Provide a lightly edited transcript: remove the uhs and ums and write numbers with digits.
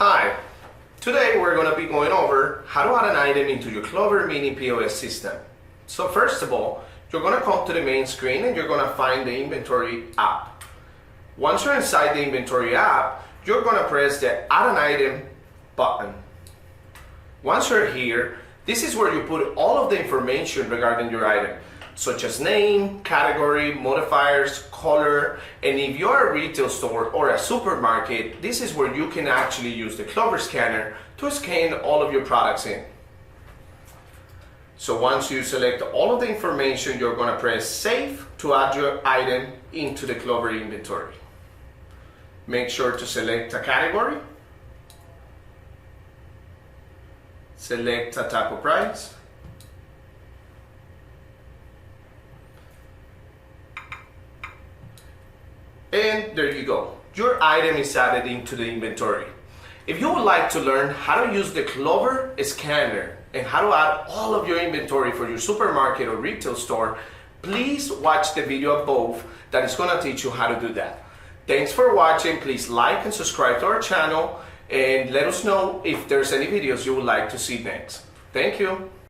Hi, today we're going to be going over how to add an item into your Clover Mini POS system. So first of all, you're going to come to the main screen and you're going to find the inventory app. Once you're inside the inventory app, you're going to press the add an item button. Once you're here, this is where you put all of the information regarding your item, such as name, category, modifiers, color, and if you're a retail store or a supermarket, this is where you can actually use the Clover scanner to scan all of your products in. So once you select all of the information, you're going to press Save to add your item into the Clover inventory. Make sure to select a category, select a type of price, and there you go. Your item is added into the inventory. If you would like to learn how to use the Clover scanner and how to add all of your inventory for your supermarket or retail store, please watch the video above that is going to teach you how to do that. Thanks for watching. Please like and subscribe to our channel and let us know if there's any videos you would like to see next. Thank you.